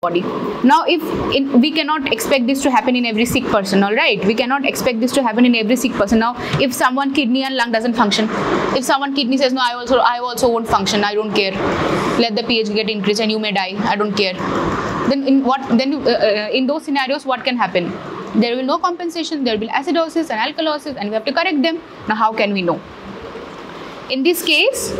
body. Now we cannot expect this to happen in every sick person, all right? We cannot expect this to happen in every sick person. Now if someone kidney and lung doesn't function, if someone kidney says no, I also won't function, I don't care, let the pH get increased and you may die, I don't care, then in those scenarios what can happen? There will be no compensation, there will be acidosis and alkalosis, and we have to correct them. Now how can we know? In this case,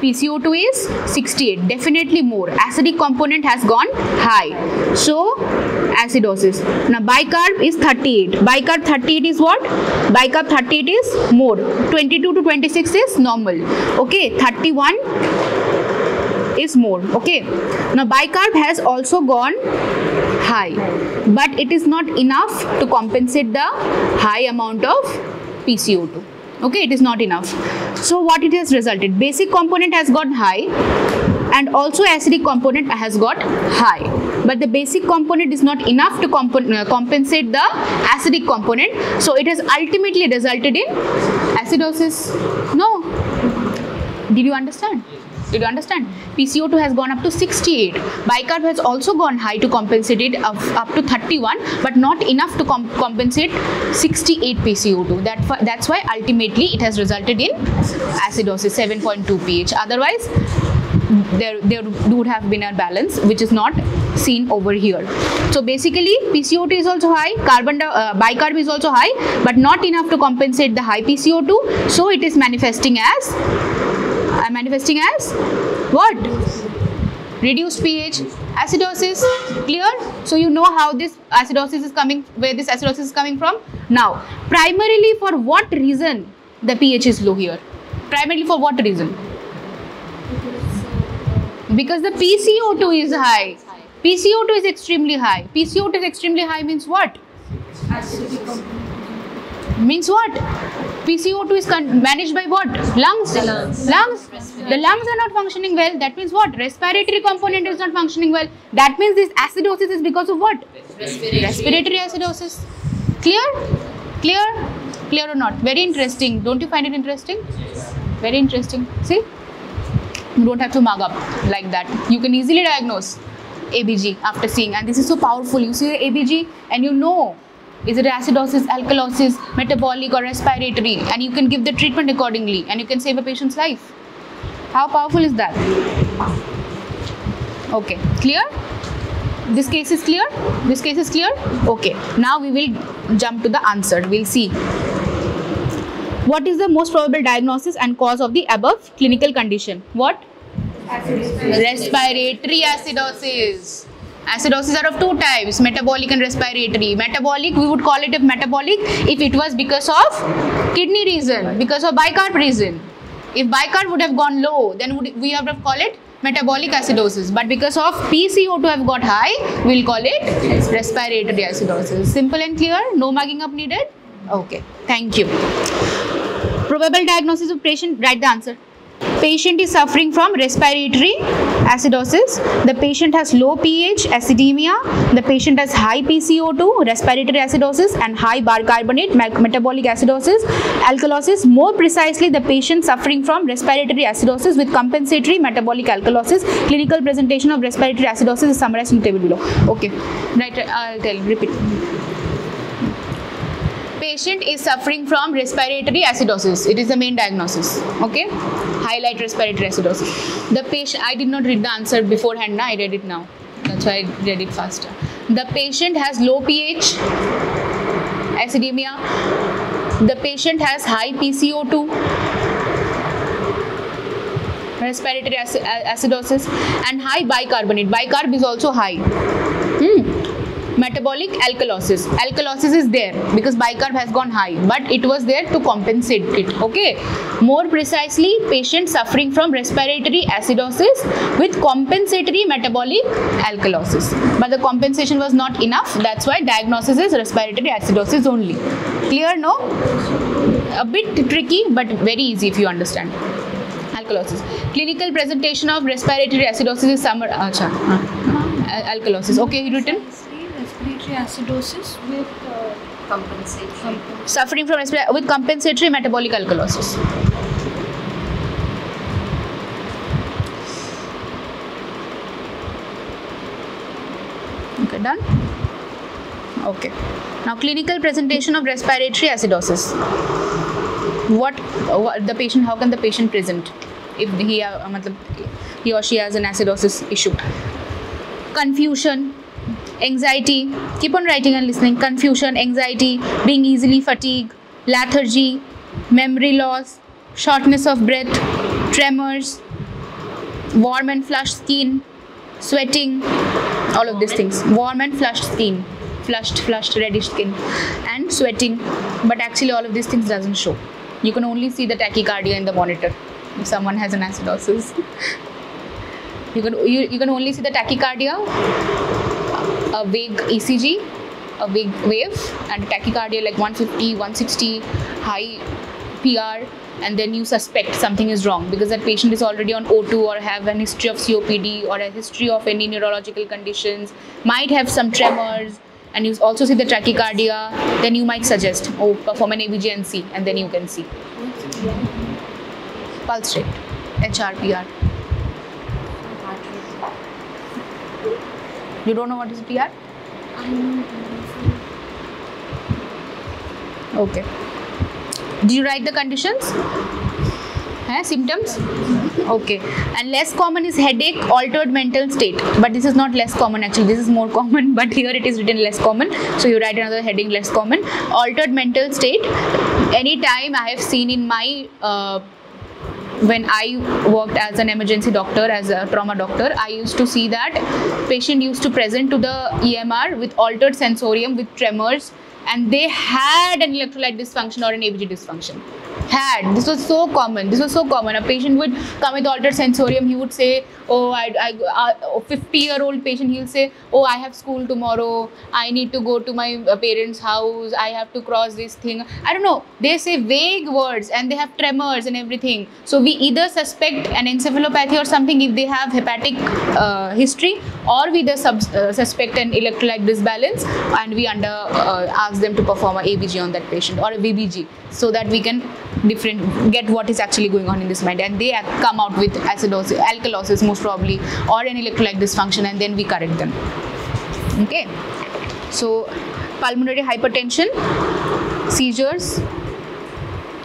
PCO2 is 68, definitely more. Acidic component has gone high, so acidosis. Now bicarb is 38. Bicarb 38 is what? Bicarb 38 is more. 22 to 26 is normal. Okay, 31 is more. Okay. Now bicarb has also gone high, but it is not enough to compensate the high amount of PCO2. Okay, it is not enough. So what it has resulted? Basic component has gone high and also acidic component has got high. But the basic component is not enough to compensate the acidic component. So it has ultimately resulted in acidosis. No. Did you understand? Did you understand? PCO2 has gone up to 68. Bicarb has also gone high to compensate it up to 31, but not enough to compensate 68 PCO2. That's why ultimately it has resulted in acidosis, 7.2 pH. Otherwise, there would have been a balance, which is not seen over here. So basically, PCO2 is also high, bicarb is also high, but not enough to compensate the high PCO2. So it is manifesting as what? Reduced pH, acidosis. Clear? So you know how this acidosis is coming, where this acidosis is coming from. Now, primarily for what reason the pH is low here? Primarily for what reason? Because the PCO2 is high. PCO2 is extremely high. PCO2 is extremely high means what? Means what? PCO2 is managed by what? Lungs. Lungs. The lungs are not functioning well. That means what? Respiratory component is not functioning well. That means this acidosis is because of what? Respiratory acidosis. Clear? Clear? Clear or not? Very interesting. Don't you find it interesting? Very interesting. See? You don't have to mug up like that. You can easily diagnose ABG after seeing. And this is so powerful. You see ABG and you know, is it acidosis, alkalosis, metabolic or respiratory, and you can give the treatment accordingly and you can save a patient's life. How powerful is that? Okay, clear? This case is clear? This case is clear? Okay, now we will jump to the answer. We'll see. What is the most probable diagnosis and cause of the above clinical condition? What? Respiratory acidosis. Acidosis are of two types, metabolic and respiratory. Metabolic, we would call it a metabolic if it was because of kidney reason, because of bicarb reason. If bicarb would have gone low, then we have to call it metabolic acidosis. But because of PCO2 have got high, we will call it respiratory acidosis. Simple and clear? No mugging up needed? Okay, thank you. Probable diagnosis of patient, write the answer. Patient is suffering from respiratory acidosis. The patient has low pH, acidemia. The patient has high PCO2, respiratory acidosis, and high bicarbonate, metabolic acidosis, alkalosis. More precisely, the patient suffering from respiratory acidosis with compensatory metabolic alkalosis. Clinical presentation of respiratory acidosis is summarized in the table below. Okay, right, I'll tell, repeat. Patient is suffering from respiratory acidosis. It is the main diagnosis. Okay, highlight respiratory acidosis. The patient, I did not read the answer beforehand, I read it now. That's why I read it faster. The patient has low pH, acidemia. The patient has high PCO2, respiratory acidosis, and high bicarbonate. Bicarb is also high. Metabolic alkalosis. Alkalosis is there because bicarb has gone high, but it was there to compensate it. Okay. More precisely, patient suffering from respiratory acidosis with compensatory metabolic alkalosis. But the compensation was not enough. That's why diagnosis is respiratory acidosis only. Clear? No? A bit tricky, but very easy if you understand. Alkalosis. Clinical presentation of respiratory acidosis is alkalosis. Okay, written. Respiratory acidosis with compensatory. Suffering from with compensatory metabolic alkalosis. Okay, done? Okay. Now, clinical presentation of respiratory acidosis. What the patient, how can the patient present if he or she has an acidosis issue? Confusion, anxiety, keep on writing and listening. Confusion, anxiety, being easily fatigued, lethargy, memory loss, shortness of breath, tremors, warm and flushed skin, sweating, all of these things. Warm and flushed skin, flushed reddish skin, and sweating. But actually all of these things doesn't show. You can only see the tachycardia in the monitor if someone has an acidosis. You can only see the tachycardia, a vague ECG, a vague wave, and tachycardia like 150, 160, high PR, and then you suspect something is wrong because that patient is already on O2 or have an history of COPD or a history of any neurological conditions, might have some tremors, and you also see the tachycardia, then you might suggest, oh, perform an ABG&C, and then you can see. Pulse rate, HRPR. You don't know what is PR? Okay. Did you write the conditions? Symptoms? Okay. And less common is headache, altered mental state. But this is not less common actually. This is more common. But here it is written less common. So you write another heading, less common. Altered mental state. Anytime I have seen in my when I worked as an emergency doctor, as a trauma doctor, I used to see that patient used to present to the EMR with altered sensorium, with tremors, and they had an electrolyte dysfunction or an ABG dysfunction. This was so common. A patient would come with altered sensorium. He would say, oh, a 50-year-old patient, he'll say, oh, I have school tomorrow. I need to go to my parents' house. I have to cross this thing. I don't know. They say vague words and they have tremors and everything. So we either suspect an encephalopathy or something if they have hepatic history, or we suspect an electrolyte disbalance, and we ask them to perform a ABG on that patient or a VBG, so that we can get what is actually going on in this mind, and they come out with acidosis, alkalosis most probably, or an electrolyte dysfunction, and then we correct them. Okay, so pulmonary hypertension, seizures,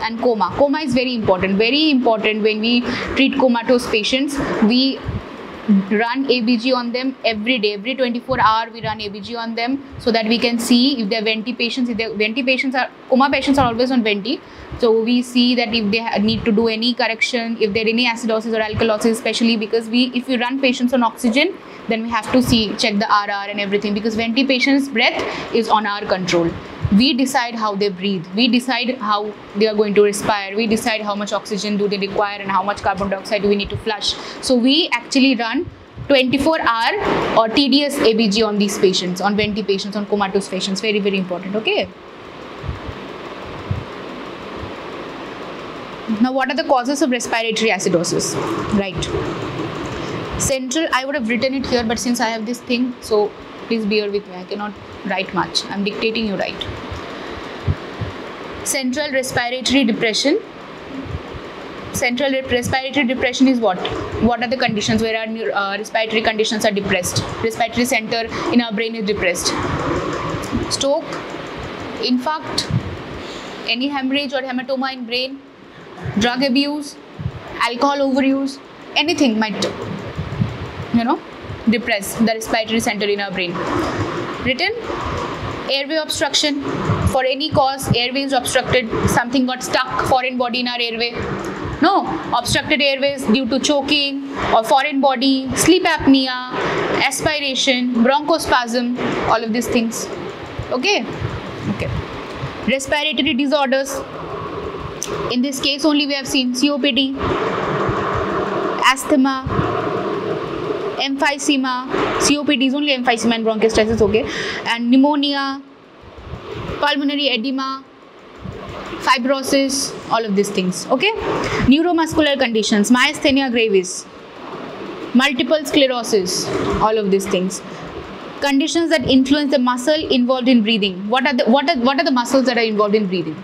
and coma. Coma is very important when we treat comatose patients. We run ABG on them every day, every 24 hours we run ABG on them, so that we can see if they're venti patients. Coma patients are always on venti, so we see that if they need to do any correction, if there are any acidosis or alkalosis, especially because if we run patients on oxygen, then we have to check the RR and everything, because venti patients' breath is on our control. We decide how they breathe, we decide how they are going to respire, we decide how much oxygen do they require and how much carbon dioxide do we need to flush. So we actually run 24-hour or TDS ABG on these patients, on venti patients, on comatose patients. Very, very important. Okay. Now, what are the causes of respiratory acidosis? Right. Central, I would have written it here, but since I have this thing, so please bear with me. I cannot write much. I'm dictating, you write. Central respiratory depression. Central respiratory depression is what? What are the conditions where our respiratory conditions are depressed? Respiratory center in our brain is depressed. Stroke, infarct, any hemorrhage or hematoma in brain, drug abuse, alcohol overuse, anything might, depress the respiratory center in our brain. Written, airway obstruction. For any cause, airway is obstructed. Something got stuck, foreign body in our airway. No, obstructed airways due to choking or foreign body, sleep apnea, aspiration, bronchospasm, all of these things. Okay? Okay. Respiratory disorders. In this case only we have seen COPD, asthma, emphysema. COPD is only emphysema and bronchiectasis, okay? And pneumonia, pulmonary edema, fibrosis, all of these things, okay? Neuromuscular conditions, myasthenia gravis, multiple sclerosis, all of these things. Conditions that influence the muscle involved in breathing. What are the muscles that are involved in breathing?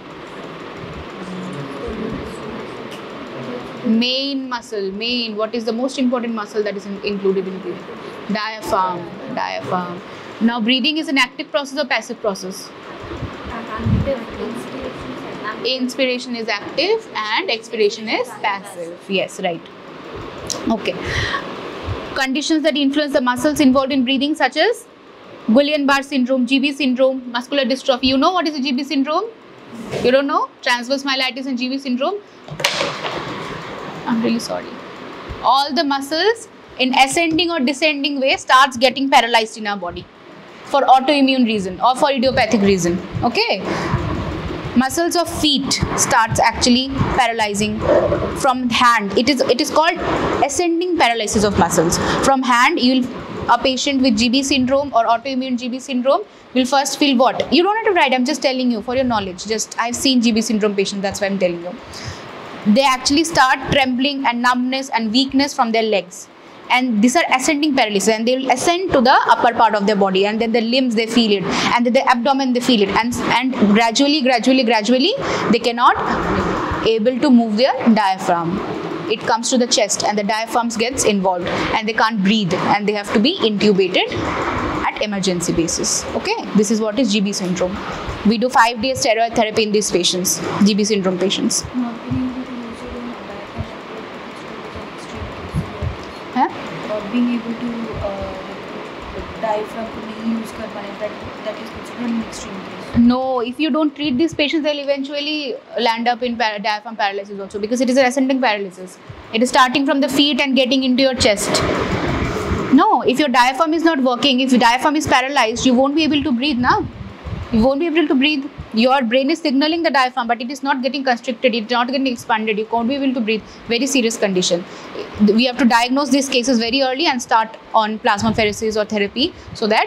Main muscle, what is the most important muscle that is included in breathing? Diaphragm. Now breathing is an active process or passive process? Inspiration is active and expiration is passive. Yes, right. Okay. Conditions that influence the muscles involved in breathing, such as Guillain-Barre syndrome, GB syndrome, muscular dystrophy. You know what is a GB syndrome? You don't know? Transverse myelitis and GB syndrome? I'm really sorry. All the muscles in ascending or descending way starts getting paralyzed in our body for autoimmune reason or for idiopathic reason. Okay? Muscles of feet starts actually paralyzing from hand. It is called ascending paralysis of muscles. From hand, a patient with GB syndrome or autoimmune GB syndrome will first feel what? You don't have to write, I'm just telling you for your knowledge. I've seen GB syndrome patients, that's why I'm telling you. They actually start trembling and numbness and weakness from their legs. And these are ascending paralysis, and they will ascend to the upper part of their body, and then the limbs they feel it, and then the abdomen they feel it, and gradually they cannot able to move their diaphragm. It comes to the chest and the diaphragm gets involved and they can't breathe and they have to be intubated at emergency basis. Okay, this is what is GB syndrome. We do 5 days steroid therapy in these patients, GB syndrome patients. Being able to diaphragm को नहीं use कर पाने, that is considered an extreme case. No, if you don't treat these patients, they'll eventually land up in diaphragm paralysis also, because it is an ascending paralysis. It is starting from the feet and getting into your chest. No, if your diaphragm is not working, if your diaphragm is paralyzed, you won't be able to breathe now. You won't be able to breathe. Your brain is signaling the diaphragm, but it is not getting constricted, it is not getting expanded, you won't be able to breathe. Very serious condition. We have to diagnose these cases very early and start on plasmapheresis or therapy, so that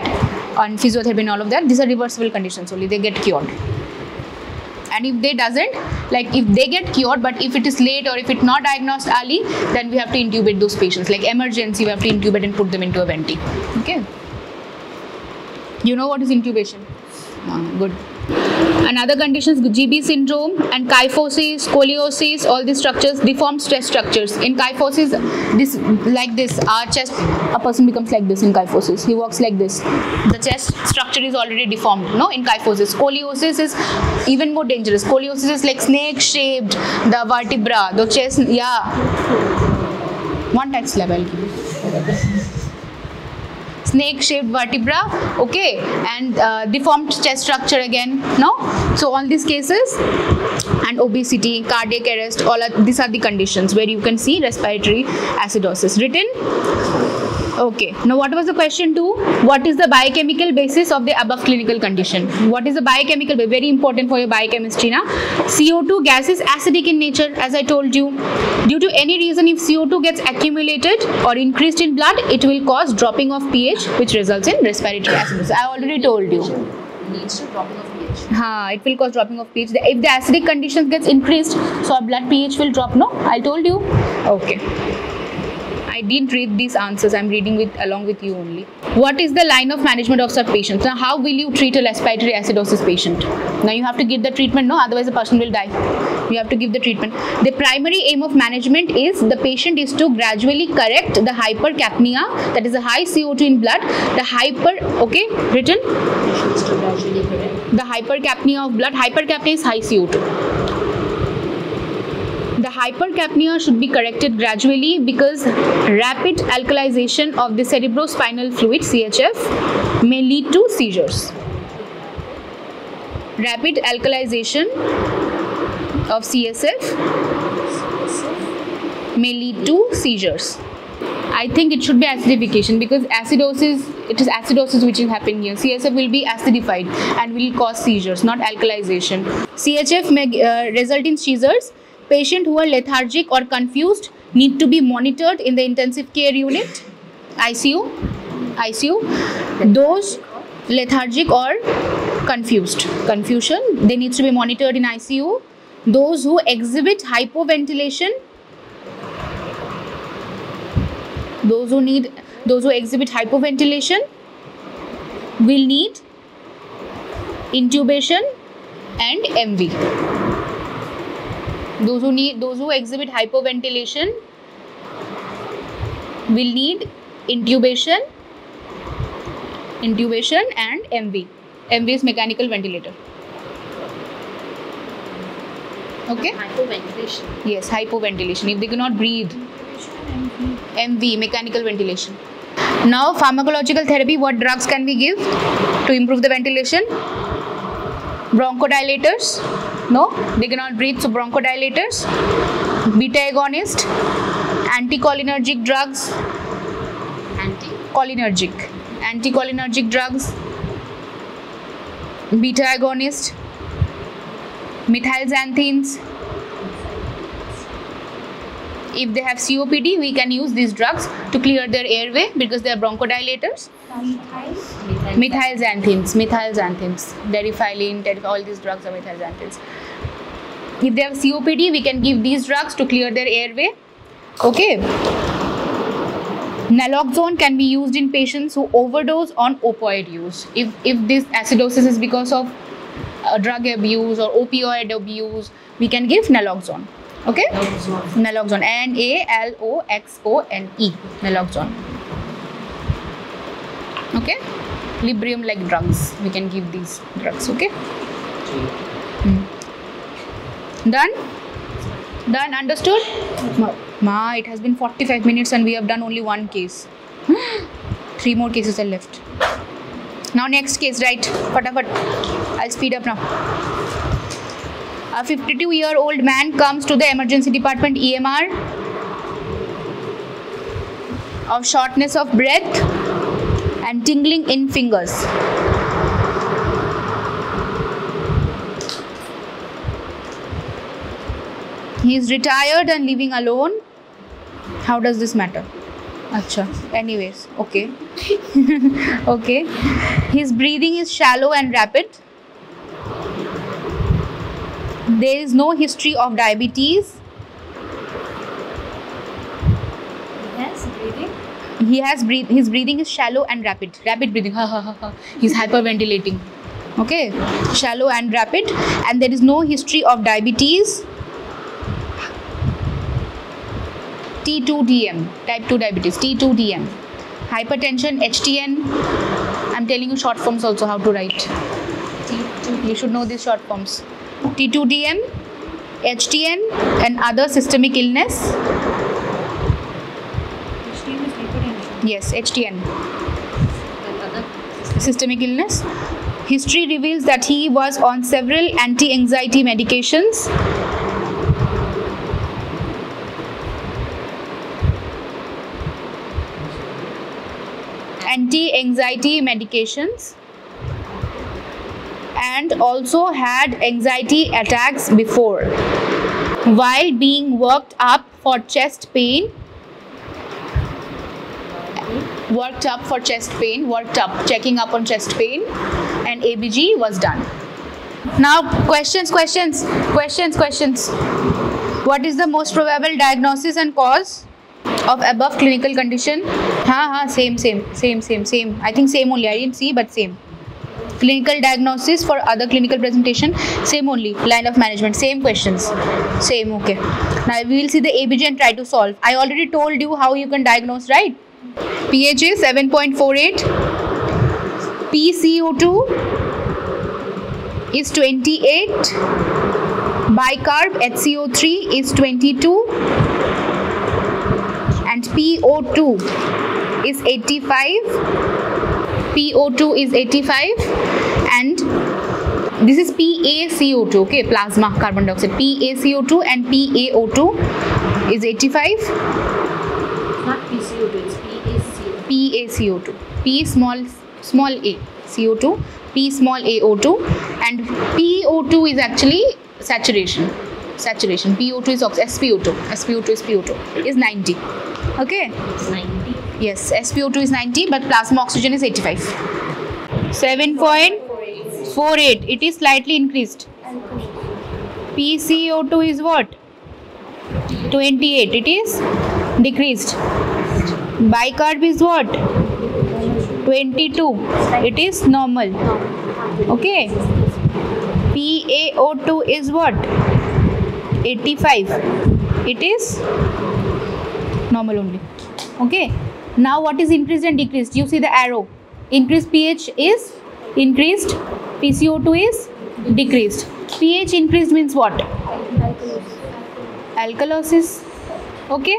on physiotherapy and all of that, these are reversible conditions only, they get cured. And if they doesn't, like if they get cured, but if it is late or if it's not diagnosed early, then we have to intubate those patients. Like emergency, we have to intubate and put them into a venti. Okay. You know what is intubation? Good. Another conditions, GB syndrome and kyphosis, scoliosis, all these structures, deformed stress structures. In kyphosis, this like this, our chest, a person becomes like this in kyphosis. He walks like this. The chest structure is already deformed, no? In kyphosis. Scoliosis is even more dangerous. Scoliosis is like snake-shaped, the vertebra, the chest, yeah. One touch level. Snake-shaped vertebra, okay, and deformed chest structure again, no? So all these cases, and obesity, cardiac arrest, these are the conditions where you can see respiratory acidosis. Written? Okay. Now what was the question 2? What is the biochemical basis of the above clinical condition? What is the biochemical basis? Very important for your biochemistry now. CO2 gas is acidic in nature, as I told you. Due to any reason, if CO2 gets accumulated or increased in blood, it will cause dropping of pH, which results in respiratory acidosis. I already told you. Leads to dropping of pH. It will cause dropping of pH. If the acidic conditions gets increased, so our blood pH will drop. No, I told you. Okay. I didn't read these answers. I'm reading along with you only. What is the line of management of such patients? Now, how will you treat a respiratory acidosis patient? Now, you have to give the treatment, no? Otherwise, the person will die. You have to give the treatment. The primary aim of management is the patient is to gradually correct the hypercapnia, that is a high CO2 in blood. Okay, written? The hypercapnia of blood. Hypercapnia is high CO2. The hypercapnia should be corrected gradually because rapid alkalization of the cerebrospinal fluid, CHF, may lead to seizures. Rapid alkalization of CSF may lead to seizures. I think it should be acidification, because it is acidosis which is happening here. CSF will be acidified and will cause seizures, not alkalization. CHF may result in seizures. Patients who are lethargic or confused need to be monitored in the intensive care unit, ICU. Those lethargic or confusion, they need to be monitored in ICU. Those who exhibit hypoventilation, those who exhibit hypoventilation will need intubation and MV. Those who exhibit hypoventilation will need intubation Intubation and MV. MV is mechanical ventilator. Okay? Hypoventilation. Yes, hypoventilation. If they cannot breathe. MV, mechanical ventilation. Now, pharmacological therapy, what drugs can we give to improve the ventilation? Bronchodilators. No, they cannot breathe, so bronchodilators. Beta agonist. Anticholinergic drugs. Anticholinergic drugs. Beta agonist. Methylxanthines. If they have COPD, we can use these drugs to clear their airway because they are bronchodilators. Methylxanthines. Deriphyllin, all these drugs are methylxanthines. If they have COPD, we can give these drugs to clear their airway. Okay. Naloxone can be used in patients who overdose on opioid use. If this acidosis is because of drug abuse or opioid abuse, we can give naloxone. Okay? Naloxone. Naloxone. Naloxone. Okay? Librium like drugs. We can give these drugs. Okay? Done? Done? Understood? Ma, it has been 45 minutes and we have done only one case. 3 more cases are left. Now next case, right? Fatafat. I'll speed up now. A 52-year-old man comes to the emergency department EMR of shortness of breath and tingling in fingers. He is retired and living alone. How does this matter? Acha. Anyways, okay. Okay. His breathing is shallow and rapid. There is no history of diabetes. His breathing is shallow and rapid. Rapid breathing. He's hyperventilating. Okay. Shallow and rapid. And there is no history of diabetes. T2DM. Type 2 diabetes. T2DM. Hypertension. HTN. I'm telling you short forms also how to write. You should know these short forms. T2DM, HTN, and other systemic illness. HTN is hypertension. Yes, HTN. Systemic illness. History reveals that he was on several anti-anxiety medications. Anti-anxiety medications. And also had anxiety attacks before. While being worked up for chest pain, checking up on chest pain, and ABG was done. Now questions. What is the most probable diagnosis and cause of above clinical condition? Same. I think same only. I didn't see, but same. Clinical diagnosis for other clinical presentation, same only. Line of management, same questions. Same, okay. Now we will see the ABG and try to solve. I already told you how you can diagnose, right? pH is 7.48. PCO2 is 28. Bicarb HCO3 is 22. And PO2 is 85. PO2 is 85 and this is PaCO2, okay, plasma carbon dioxide. PaCO2 and PaO2 is 85. Not PCO2, it's PaCO2. P small a CO2, P small AO2, and PO2 is actually saturation. PO2 is SpO2. SpO2 is PO2 is 90. Okay. It's 90. Yes, SpO2 is 90, but plasma oxygen is 85. 7.48. It is slightly increased. PCO2 is what? 28. It is decreased. Bicarb is what? 22. It is normal. Okay. PaO2 is what? 85. It is normal only. Okay. Now what is increased and decreased? You see the arrow. Increased pH is increased, PCO2 is decreased. pH increased means what? Alkalosis. Okay.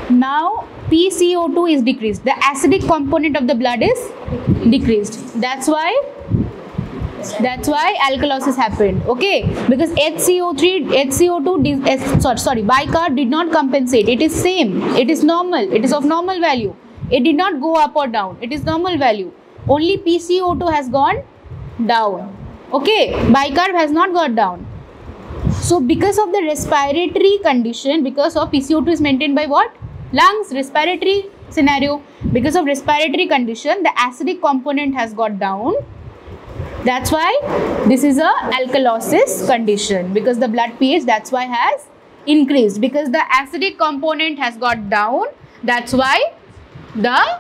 Now PCO2 is decreased. The acidic component of the blood is decreased. That's why alkalosis happened. Okay, because bicarb did not compensate. It is same. It is normal. It is of normal value. It did not go up or down. It is normal value. Only PCO2 has gone down. Okay, bicarb has not gone down. So because of the respiratory condition, because of PCO2 is maintained by what? Lungs, respiratory scenario. Because of respiratory condition, the acidic component has got down. That's why this is a alkalosis condition, because the blood pH, that's why has increased, because the acidic component has got down. That's why the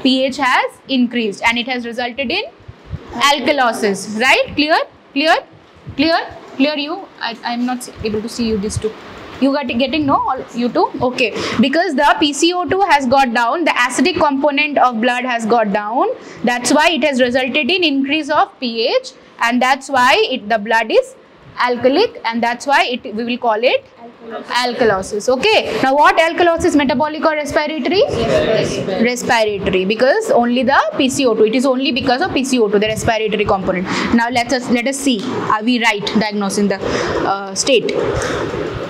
pH has increased and it has resulted in alkalosis. Right? Clear? You? I am not able to see you this too. You got getting, no? You too? Okay. Because the PCO2 has got down, the acidic component of blood has got down. That's why it has resulted in increase of pH, and that's why the blood is alkalic, and that's why we will call it alkalosis. Okay. Now what alkalosis, metabolic or respiratory? Respiratory, because only the PCO2. It is only because of PCO2, the respiratory component. Now let us see. Are we right diagnosing the state?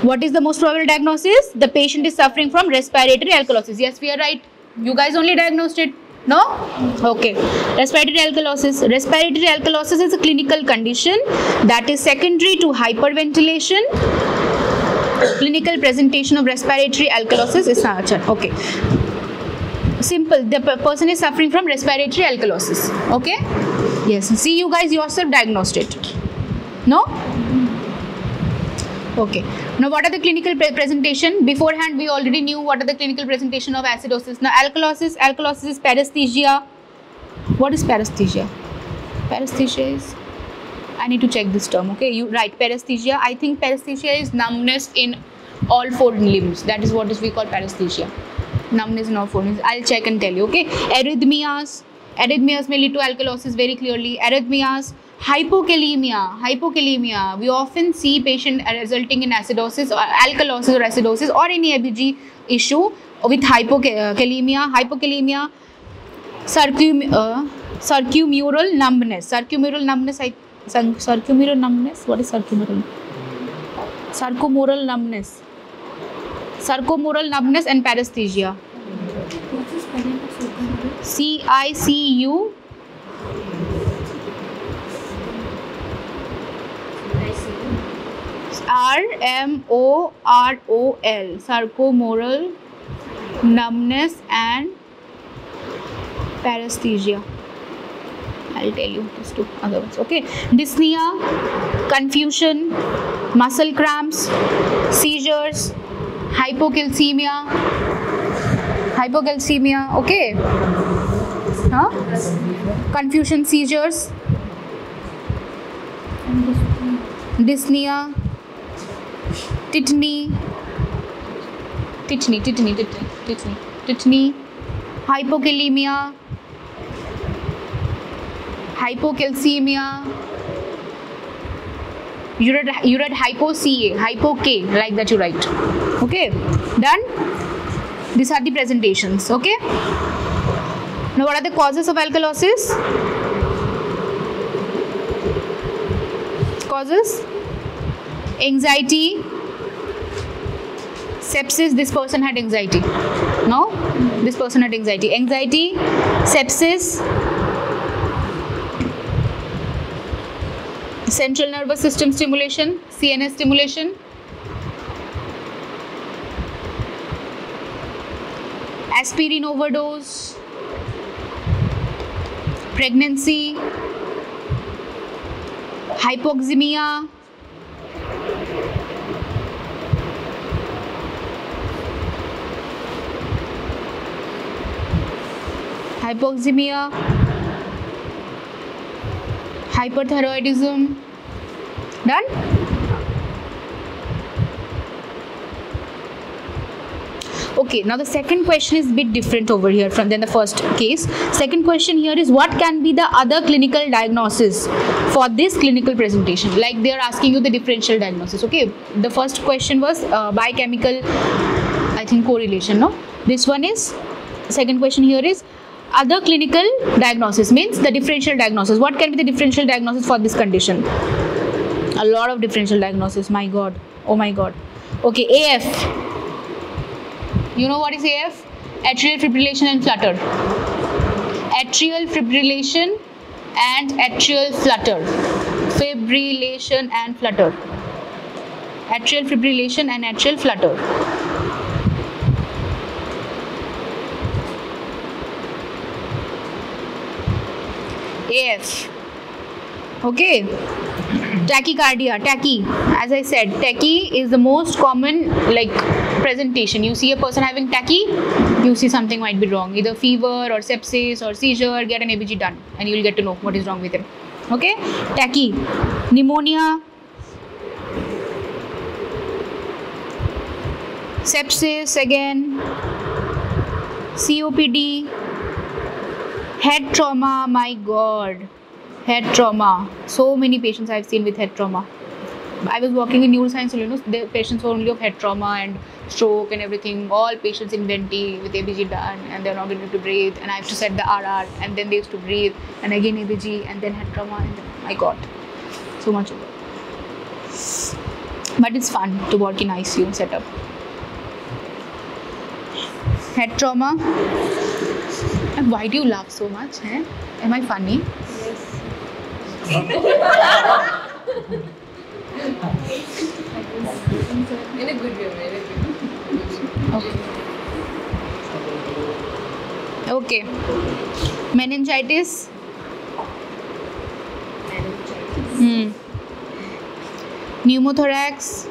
What is the most probable diagnosis? The patient is suffering from respiratory alkalosis. Yes, we are right. You guys only diagnosed it. No? Okay. Respiratory alkalosis. Respiratory alkalosis is a clinical condition that is secondary to hyperventilation. Clinical presentation of respiratory alkalosis is okay. Simple. The person is suffering from respiratory alkalosis. Okay? Yes. See, you guys yourself diagnosed it. No? Okay. Now, what are the clinical presentation? Beforehand, we already knew what are the clinical presentation of acidosis. Now, alkalosis is paresthesia. What is paresthesia? Paresthesia is, I need to check this term. Okay, you right, paresthesia. I think paresthesia is numbness in all four limbs. That is what we call paresthesia. Numbness in all four limbs. I'll check and tell you. Okay, arrhythmias may lead to alkalosis very clearly. Arrhythmias. Hypokalemia. We often see patient resulting in acidosis or alkalosis or acidosis or any ABG issue with hypokalemia. Circumural numbness. Circumural numbness. What is circumural? Sarcomoral numbness. Sarcomoral numbness and paresthesia. CICU. RMOROL, sarcomoral numbness and paresthesia. I'll tell you these two other ones. Okay, dyspnea, confusion, muscle cramps, seizures, hypocalcemia. Okay, confusion, seizures, dyspnea, tetany, hypokalemia, hypocalcemia. You read hypo-K, like that you write. Okay, done? These are the presentations. Okay. Now, what are the causes of alkalosis? Causes? Anxiety, sepsis. This person had anxiety. No? This person had anxiety. Anxiety, sepsis, central nervous system stimulation, CNS stimulation, aspirin overdose, pregnancy, hypoxemia, hyperthyroidism. Done? Okay, now the second question is a bit different over here from than the first case. Second question here is, what can be the other clinical diagnosis for this clinical presentation? Like they are asking you the differential diagnosis. Okay, the first question was biochemical, I think, correlation. No, this one is, second question here is other clinical diagnosis, means the differential diagnosis. What can be the differential diagnosis for this condition? A lot of differential diagnosis. My God. Oh my God. Okay, AF. You know what is AF? Atrial fibrillation and flutter. Atrial fibrillation and atrial flutter. Fibrillation and flutter. Atrial fibrillation and atrial flutter. AF. Okay. Tachycardia, tachy. As I said, tachy is the most common presentation. You see a person having tachy, you see something might be wrong. Either fever or sepsis or seizure, get an ABG done and you will get to know what is wrong with him. Okay? Tachy. Pneumonia. Sepsis again. COPD. Head trauma, my God. Head trauma. So many patients I've seen with head trauma. I was working in neuroscience, so the patients were only of head trauma and stroke and everything. All patients in venti with ABG done and they're not able to breathe. And I have to set the RR and then they used to breathe and again ABG and then head trauma. And then, my God, so much of it. But it's fun to work in ICU setup. Head trauma. And why do you laugh so much? Eh? Am I funny? In a good way, very good. Okay. Meningitis. Pneumothorax.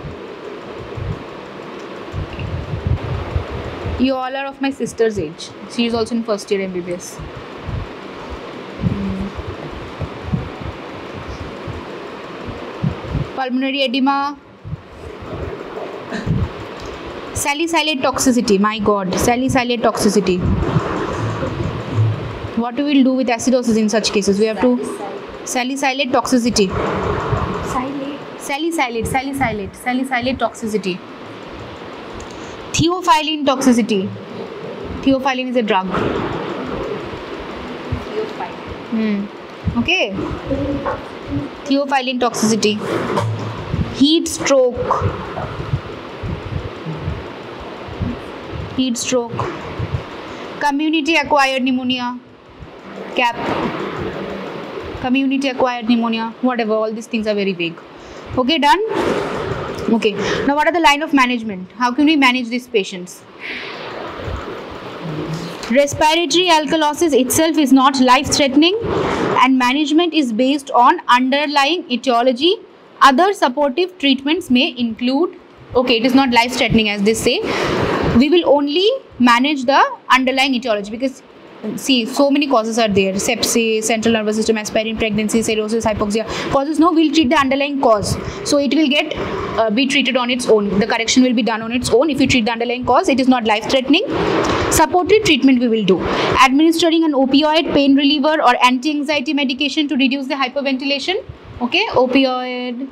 You all are of my sister's age. She is also in first year MBBS. Pulmonary edema. Salicylate toxicity. My God, salicylate toxicity. What we will do with acidosis in such cases? We have to salicylate toxicity. Salicylate toxicity. Theophylline toxicity. Theophylline is a drug. Okay. Theophylline toxicity. Heat stroke. Heat stroke. Community acquired pneumonia. CAP. Community acquired pneumonia. Whatever. All these things are very vague. Okay, done? Okay. Now what are the line of management? How can we manage these patients? Respiratory alkalosis itself is not life-threatening and management is based on underlying etiology. Other supportive treatments may include, okay, it is not life-threatening as they say. We will only manage the underlying etiology because see, so many causes are there. Sepsis, central nervous system, aspirin, pregnancy, cirrhosis, hypoxia. Causes, no, we'll treat the underlying cause. So it will get be treated on its own. The correction will be done on its own. If you treat the underlying cause, it is not life-threatening. Supportive treatment we will do. Administering an opioid, pain reliever or anti-anxiety medication to reduce the hyperventilation. Okay, opioid,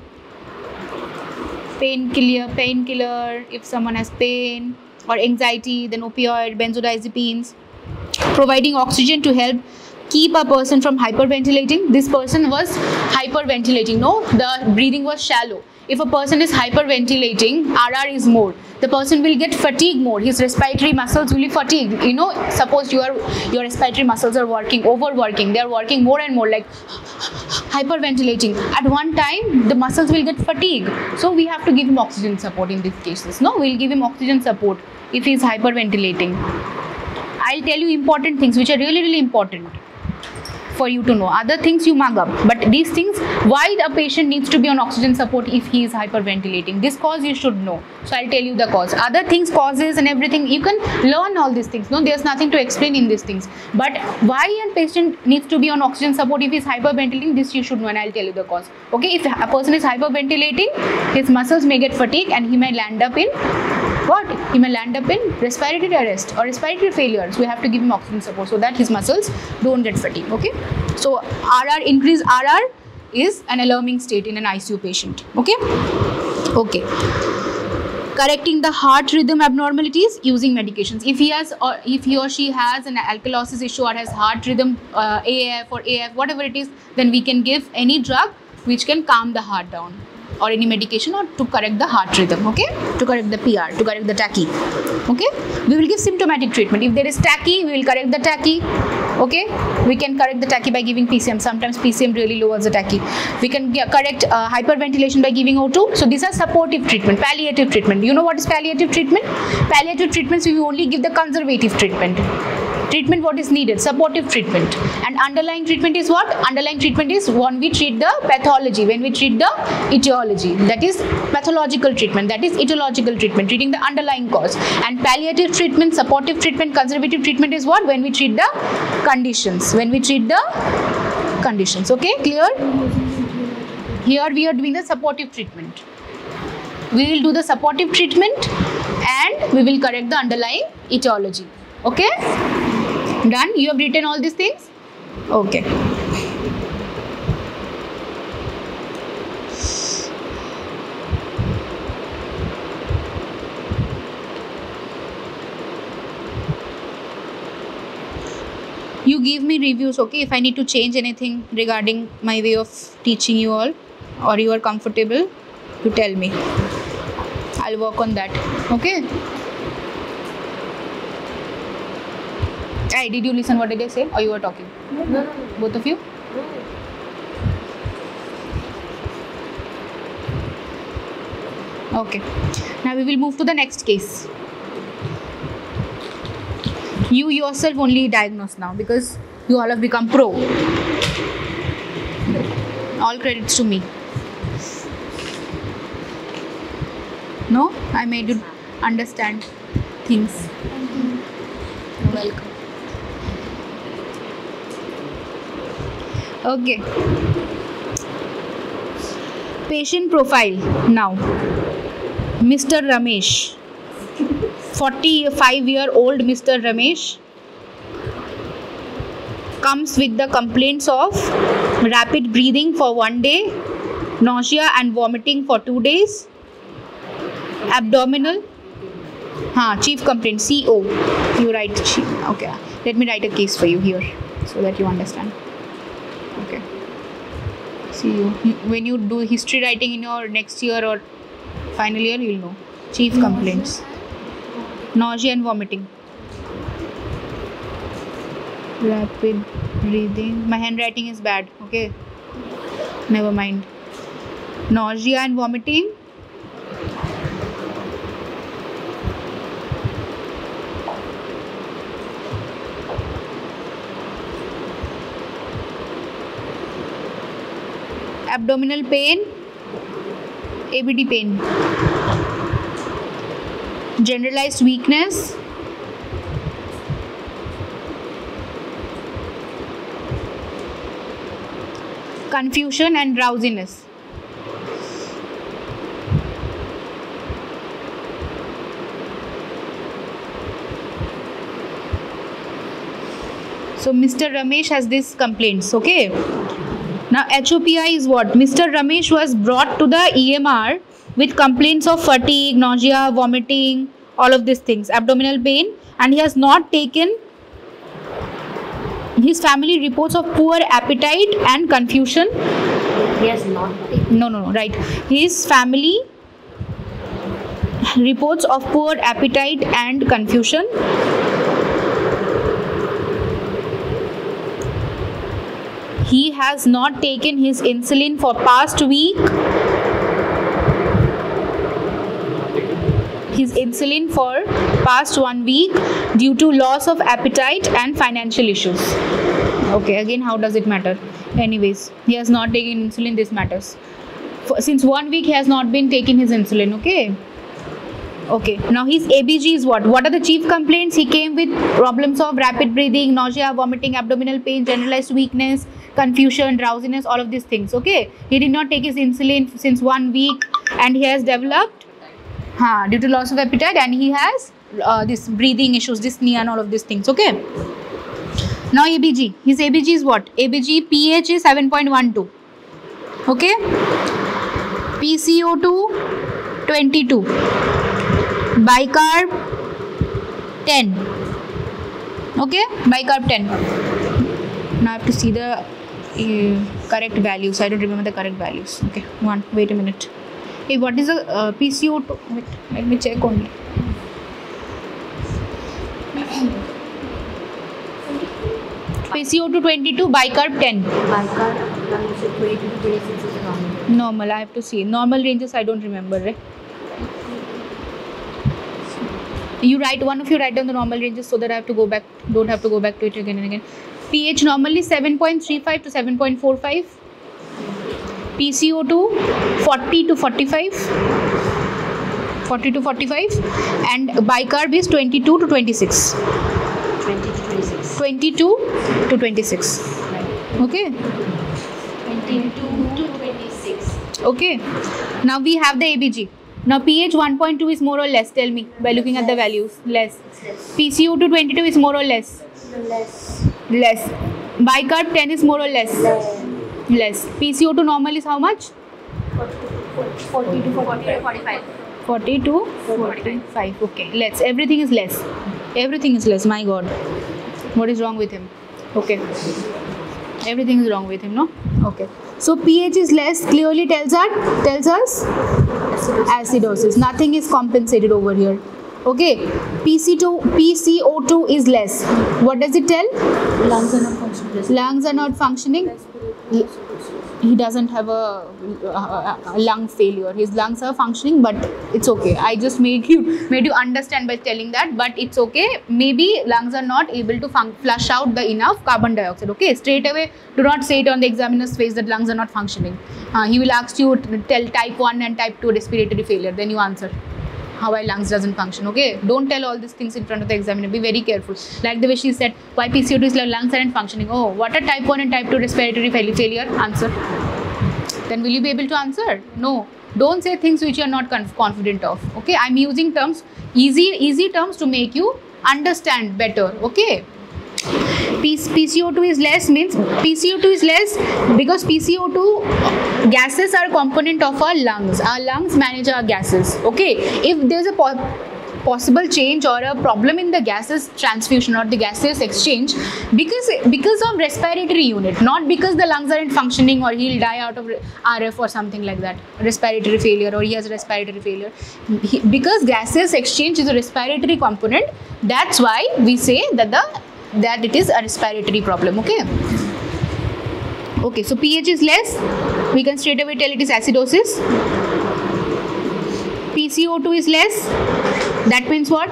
painkiller if someone has pain or anxiety, then opioid, benzodiazepines. Providing oxygen to help keep a person from hyperventilating. This person was hyperventilating. No, the breathing was shallow. If a person is hyperventilating, RR is more. The person will get fatigue more. His respiratory muscles will be fatigued. You know, suppose your respiratory muscles are overworking. They are working more and more, like hyperventilating. At one time, the muscles will get fatigued. So we have to give him oxygen support in these cases. No, we'll give him oxygen support if he is hyperventilating. I'll tell you important things which are really, really important for you to know. Other things you mug up, but these things, why a patient needs to be on oxygen support if he is hyperventilating. This cause you should know. So I'll tell you the cause. Other things, causes and everything, you can learn all these things. No, there's nothing to explain in these things. But why a patient needs to be on oxygen support if he's hyperventilating, this you should know and I'll tell you the cause. Okay, if a person is hyperventilating, his muscles may get fatigued and he may land up in what? He may land up in respiratory arrest or respiratory failure. So we have to give him oxygen support so that his muscles don't get fatigued. Okay. So RR, increased RR is an alarming state in an ICU patient. Okay. Okay. Correcting the heart rhythm abnormalities using medications. If he or she has an alkalosis issue or has heart rhythm AF or AF, whatever it is, then we can give any drug which can calm the heart down, or any medication or to correct the heart rhythm. Okay, to correct the PR, to correct the tachy. Okay, we will give symptomatic treatment. If there is tachy, we will correct the tachy. Okay, we can correct the tachy by giving PCM. Sometimes PCM really lowers the tachy. We can correct hyperventilation by giving O2. So these are supportive treatment, palliative treatment. You know what is palliative treatment? Palliative treatments, we only give the conservative treatment. Treatment what is needed, supportive treatment. And underlying treatment is what? Underlying treatment is when we treat the pathology, when we treat the etiology. That is pathological treatment, that is etiological treatment, treating the underlying cause. And palliative treatment, supportive treatment, conservative treatment is what? When we treat the conditions. When we treat the conditions. Okay, clear? Here we are doing the supportive treatment. We will do the supportive treatment and we will correct the underlying etiology. Okay? Done? You have written all these things? Okay. You give me reviews, okay? If I need to change anything regarding my way of teaching you all, or you are comfortable, you tell me. I'll work on that. Okay? Hey, did you listen what did I say, or you were talking? No. Both of you? Okay. Now we will move to the next case. You yourself only diagnose now because you all have become pro. All credits to me. No? I made you understand things. You're welcome. Okay. Patient profile now. Mr. Ramesh. 45-year-old Mr. Ramesh comes with the complaints of rapid breathing for 1 day, nausea and vomiting for 2 days, abdominal, chief complaint, CO. You write chief. Okay. Let me write a case for you here so that you understand. Okay. See you. When you do history writing in your next year or final year, you'll know. Chief complaints. Nausea and vomiting. Rapid breathing. My handwriting is bad. Okay. Never mind. Nausea and vomiting. Abdominal pain. ABD pain. Generalized weakness. Confusion and drowsiness. So Mr. Ramesh has these complaints, okay? Now HOPI is what? Mr. Ramesh was brought to the EMR with complaints of fatigue, nausea, vomiting, all of these things, abdominal pain, and he has not taken. His family reports of poor appetite and confusion. He has not taken. No, right. His family reports of poor appetite and confusion. He has not taken his insulin for past week. His insulin for past 1 week due to loss of appetite and financial issues. Okay, again, how does it matter? Anyways, he has not taken insulin, this matters. Since 1 week, he has not been taking his insulin, okay? Okay, now his ABG is what? What are the chief complaints? He came with problems of rapid breathing, nausea, vomiting, abdominal pain, generalized weakness, confusion, drowsiness, all of these things, okay? He did not take his insulin since 1 week and he has developed due to loss of appetite, and he has this breathing issues, dyspnea and all of these things. Okay. Now ABG. His ABG is what? ABG pH is 7.12. Okay. PCO2 22. Bicarb 10. Okay. Bicarb 10. Now I have to see the correct values. I don't remember the correct values. Okay. Wait a minute. Hey, what is the PCO2? Wait, let me check only. PCO2 22, bicarb 10. Bicarb, you said 22 to 26 is normal. Normal, I have to see. Normal ranges I don't remember, right? One of you write down the normal ranges so that I have to go back, don't have to go back to it again and again. pH normally 7.35 to 7.45. PCO2 40 to 45. 40 to 45. And bicarb is 22 to 26. 20 to 26. 22 to 26. Okay. 22 to 26. Okay. Now we have the ABG. Now pH 1.2 is more or less. Tell me by looking at the values. Less. PCO2 22 is more or less. Less. Bicarb 10 is more or less. Less. PCO2 normal is how much? 40 to 45. 40 to 45. Okay. Less. Everything is less. Everything is less. My God. What is wrong with him? Okay. Everything is wrong with him, no? Okay. So pH is less clearly tells us acidosis. Nothing is compensated over here. Okay. PCO2 is less. What does it tell? Lungs are not functioning. Lungs are not functioning. He doesn't have a lung failure. His lungs are functioning, but it's okay. I just made you understand by telling that, but it's okay. Maybe lungs are not able to flush out the enough carbon dioxide. Okay, straight away, do not say it on the examiner's face that lungs are not functioning. He will ask you to tell type 1 and type 2 respiratory failure. Then you answer how why lungs doesn't function. Okay, don't tell all these things in front of the examiner. Be very careful. Like the way she said, why PCO2 is lungs aren't functioning. Oh, what are type 1 and type 2 respiratory failure? Answer. Then will you be able to answer? No. Don't say things which you are not confident of. Okay, I'm using terms, easy terms to make you understand better. Okay. PCO2 is less means PCO2 is less because PCO2 gases are a component of our lungs. Our lungs manage our gases. Okay. If there's a possible change or a problem in the gases transfusion or the gases exchange because of respiratory unit, not because the lungs aren't functioning or he'll die out of RF or something like that, respiratory failure, or he has respiratory failure. Because gases exchange is a respiratory component, that's why we say that it is a respiratory problem. Okay. Okay, so pH is less, we can straight away tell it is acidosis. PCO2 is less, that means what?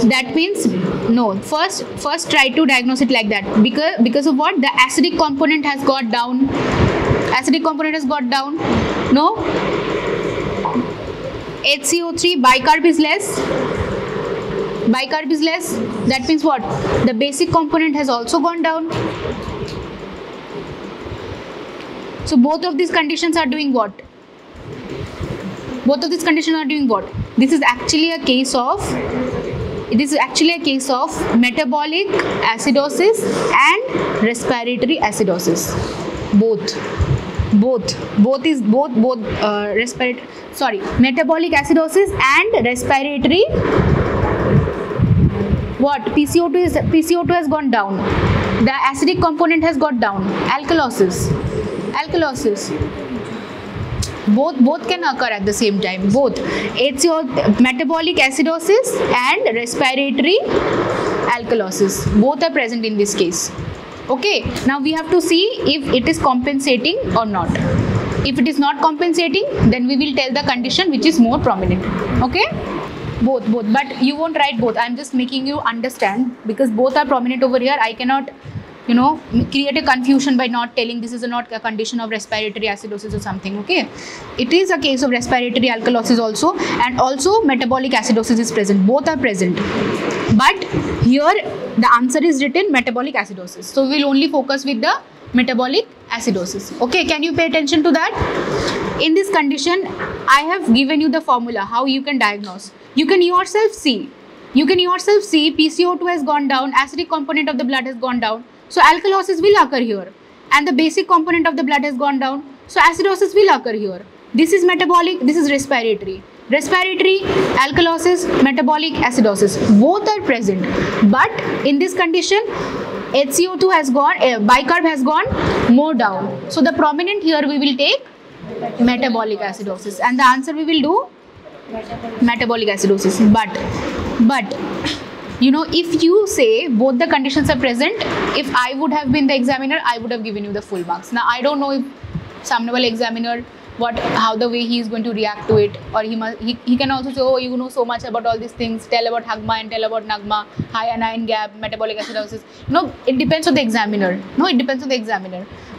That means no. First try to diagnose it like that. Because of what? The acidic component has got down. Acidic component has got down. No. HCO3, bicarb is less. Bicarb is less. That means what? The basic component has also gone down. So both of these conditions are doing what? Both of these conditions are doing what? This is actually a case of metabolic acidosis and respiratory acidosis. Metabolic acidosis and respiratory. What? PCO2 has gone down. The acidic component has got down. Alkalosis. Both can occur at the same time. Both metabolic acidosis and respiratory alkalosis. Both are present in this case. Okay. Now we have to see if it is compensating or not. If it is not compensating, then we will tell the condition which is more prominent. Okay. Both. But you won't write both. I'm just making you understand because both are prominent over here. I cannot, create a confusion by not telling this is not a condition of respiratory acidosis or something. Okay. It is a case of respiratory alkalosis also, and also metabolic acidosis is present. Both are present. But here the answer is written metabolic acidosis. So we will only focus with the metabolic acidosis. Okay, can you pay attention to that? In this condition, I have given you the formula how you can diagnose. You can yourself see PCO2 has gone down, acidic component of the blood has gone down, so alkalosis will occur here, and the basic component of the blood has gone down, so acidosis will occur here. This is metabolic, this is respiratory. Respiratory, alkalosis, metabolic, acidosis, both are present. But in this condition, HCO2 has gone, bicarb has gone more down. So the prominent here we will take metabolic acidosis, and the answer we will do metabolic acidosis. But you know, if you say both the conditions are present, if I would have been the examiner, I would have given you the full marks. Now I don't know if Samnawal examiner, how the way he is going to react to it, or he can also say, oh, you know so much about all these things, tell about Hagma and tell about Nagma, high anion gap, metabolic acidosis. No, it depends on the examiner.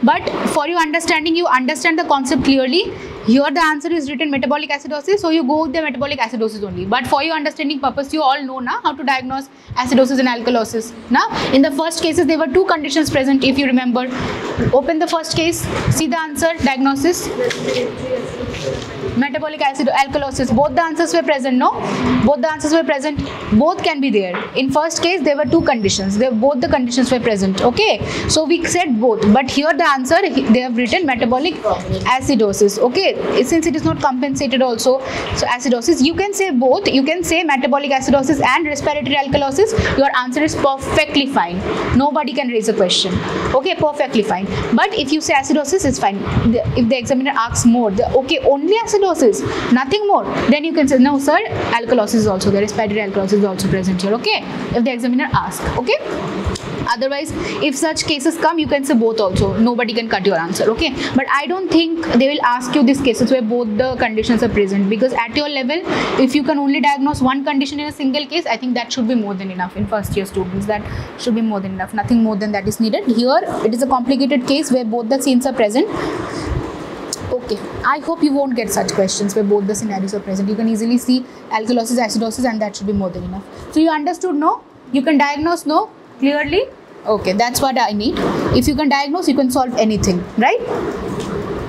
But for your understanding, you understand the concept clearly. Here the answer is written metabolic acidosis, so you go with the metabolic acidosis only. But for your understanding purpose, you all know now how to diagnose acidosis and alkalosis. Now, in the first cases, there were two conditions present, if you remember. Open the first case, see the answer, diagnosis. Metabolic alkalosis, both the answers were present, no? Both the answers were present, both can be there. In first case, there were two conditions, both the conditions were present, okay? So we said both, but here the answer, they have written metabolic acidosis, okay? Since it is not compensated also, so acidosis, you can say both, you can say metabolic acidosis and respiratory alkalosis, your answer is perfectly fine. Nobody can raise a question, okay? Perfectly fine. But if you say acidosis, it's fine. If the examiner asks more, okay, only acidosis, nothing more, then you can say, no sir, alkalosis is also there, respiratory alkalosis is also present here, okay? If the examiner asks, okay? Otherwise, if such cases come, you can say both also. Nobody can cut your answer, okay? But I don't think they will ask you these cases where both the conditions are present, because at your level, if you can only diagnose one condition in a single case, I think that should be more than enough. In first year students, that should be more than enough. Nothing more than that is needed. Here, it is a complicated case where both the scenes are present. Okay, I hope you won't get such questions where both the scenarios are present. You can easily see alkalosis, acidosis, and that should be more than enough. So you understood, no? You can diagnose, no? Clearly? Okay, that's what I need. If you can diagnose, you can solve anything, right?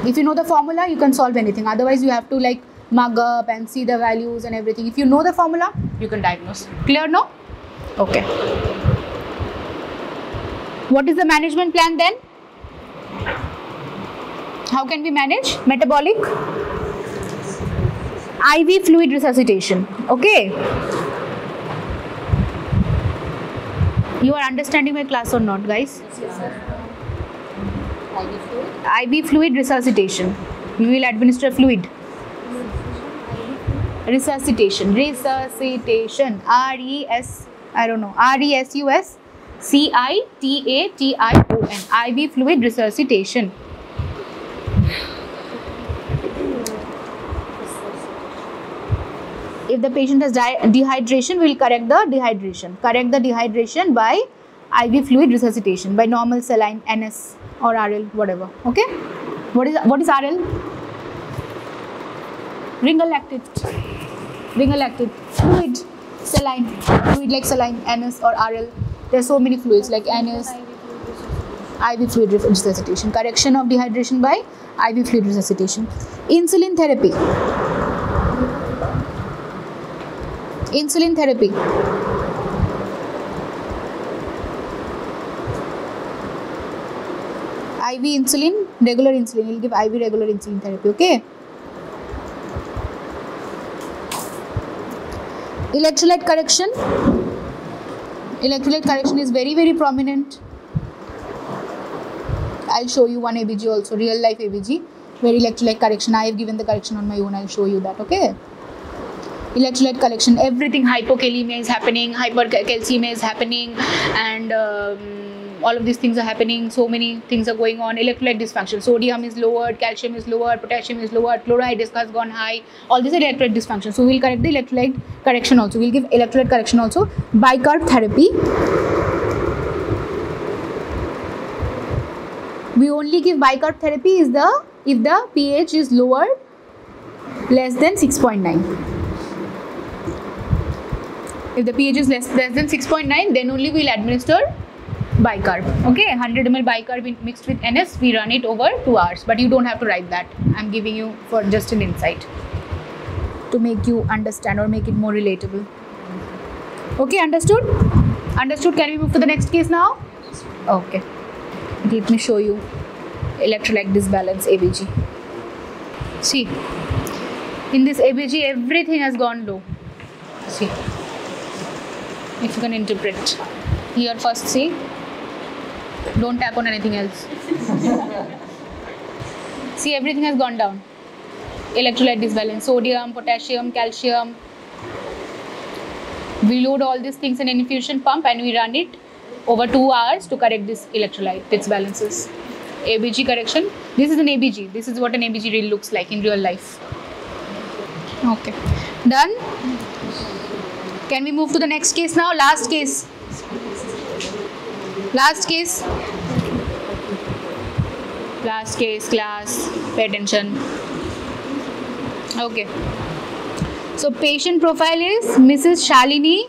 If you know the formula, you can solve anything. Otherwise, you have to like mug up and see the values and everything. If you know the formula, you can diagnose. Clear, no? Okay. What is the management plan then? How can we manage? Metabolic, IV fluid resuscitation, okay? You are understanding my class or not, guys? Yes, sir. IV fluid resuscitation. We will administer fluid. Resuscitation. Resuscitation. RESUSCITATION. IV fluid resuscitation. If the patient has dehydration, we will correct the dehydration. Correct the dehydration by IV fluid resuscitation, by normal saline, NS or RL, whatever. Okay? What is RL? Ringal lactate. Fluid, saline. Fluid like saline, NS or RL. There are so many fluids like NS. IV fluid resuscitation. Correction of dehydration by IV fluid resuscitation. Insulin therapy. Insulin therapy. IV insulin, regular insulin. We'll give IV regular insulin therapy, okay? Electrolyte correction. Electrolyte correction is very, very prominent. I'll show you one ABG also, real life ABG, where electrolyte correction, I have given the correction on my own, I'll show you that, okay? Electrolyte correction, everything, hypokalemia is happening, hypercalcemia is happening, and all of these things are happening, so many things are going on. Electrolyte dysfunction, sodium is lowered, calcium is lowered, potassium is lowered, chloride has gone high, all these are electrolyte dysfunction. So we'll correct the electrolyte correction also, we'll give electrolyte correction also. Bicarb therapy, we only give bicarb therapy if the pH is lowered less than 6.9. If the pH is less than 6.9, then only we will administer bicarb. Okay, 100 ml bicarb mixed with NS. We run it over 2 hours, but you don't have to write that. I'm giving you for just an insight to make you understand or make it more relatable. Okay, understood? Understood. Can we move to the next case now? Okay. Let me show you electrolyte disbalance ABG. See, in this ABG, everything has gone low. See, if you can interpret. Here first, see. Don't tap on anything else. See, everything has gone down. Electrolyte disbalance, sodium, potassium, calcium. We load all these things in an infusion pump and we run it over 2 hours to correct this electrolyte disbalances. ABG correction. This is an ABG. This is what an ABG really looks like in real life. Okay. Done? Can we move to the next case now? Last case. Last case. Last case, class. Pay attention. Okay. So patient profile is Mrs. Shalini,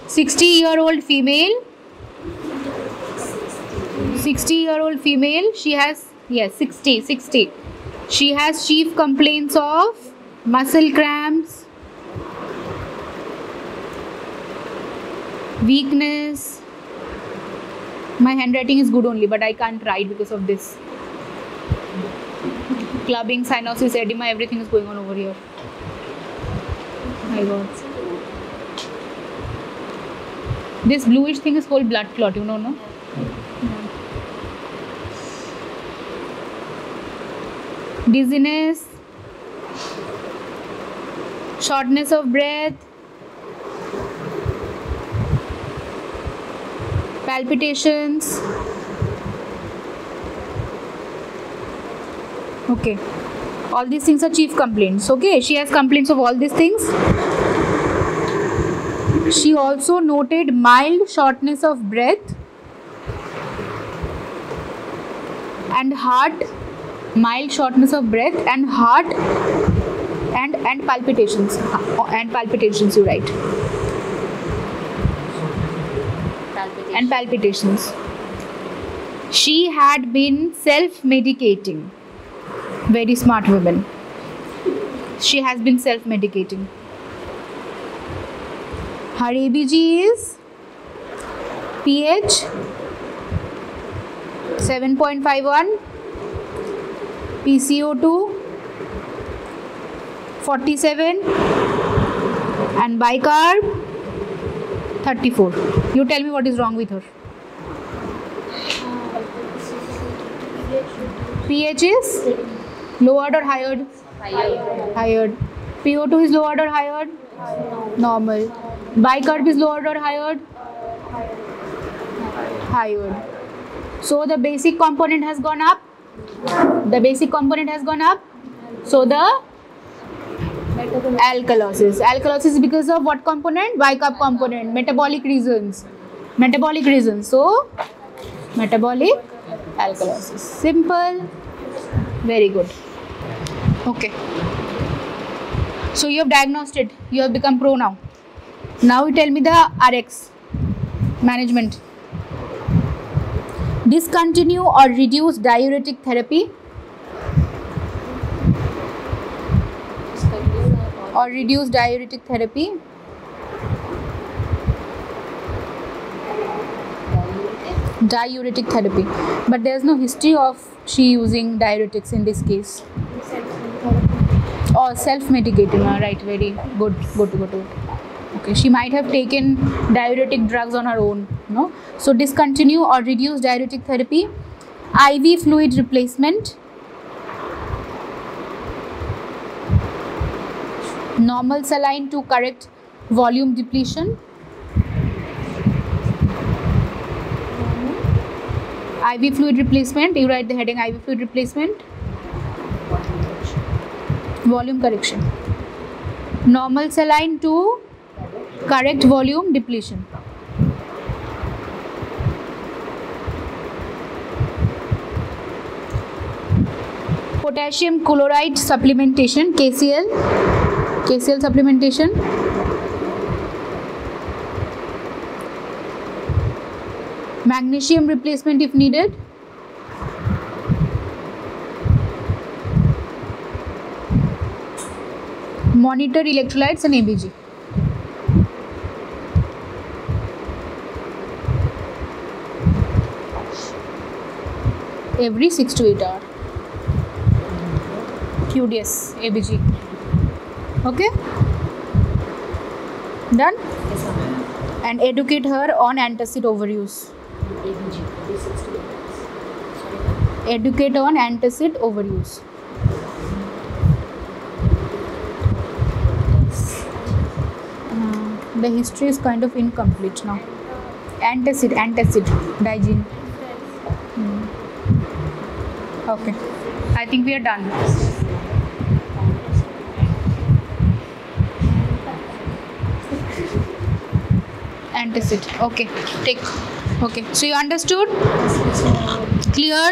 60-year-old female. 60-year-old female. She has, yes, 60. She has chief complaints of muscle cramps, weakness. My handwriting is good only, but I can't write because of this. Clubbing, cyanosis, edema, everything is going on over here. My God. This bluish thing is called blood clot, you know, no? Dizziness, shortness of breath, palpitations. Okay, all these things are chief complaints. Okay, she has complaints of all these things. She also noted mild shortness of breath and heart, mild shortness of breath and heart and palpitations. And palpitations, you write. And palpitations. She had been self-medicating. Very smart woman. She has been self-medicating. Her ABG is pH 7.51, PCO2 47 and bicarb 34. You tell me what is wrong with her. pH is lowered or higher? Higher. PO2 is lowered or higher? Normal. Bicarb is lowered or higher? Higher. So the basic component has gone up. The basic component has gone up. So the alkalosis. Alkalosis is because of what component? Bicarb component. Metabolic reasons. Metabolic reasons. So metabolic alkalosis. Simple. Very good. Okay. So you have diagnosed it. You have become pro now. Now you tell me the RX management. Discontinue or reduce diuretic therapy. Or reduce diuretic therapy. Diuretic therapy. But there is no history of she using diuretics in this case. Or self-medicating. Right, very good. Good. Okay, she might have taken diuretic drugs on her own. No? So discontinue or reduce diuretic therapy. IV fluid replacement. Normal saline to correct volume depletion. IV fluid replacement. You write the heading IV fluid replacement. Volume correction. Normal saline to correct volume depletion. Potassium chloride supplementation, KCl supplementation. Magnesium replacement if needed. Monitor electrolytes and ABG. Every 6 to 8 hours. QDS, ABG. Okay? Done? Yes, ma'am. And educate her on antacid overuse. ABG. Every 6 to 8 hours. Sorry, ma'am. Educate on antacid overuse. The history is kind of incomplete now. Antacid, Digene. Okay. I think we are done. Antacid. Okay. Take. Okay. So you understood? Clear?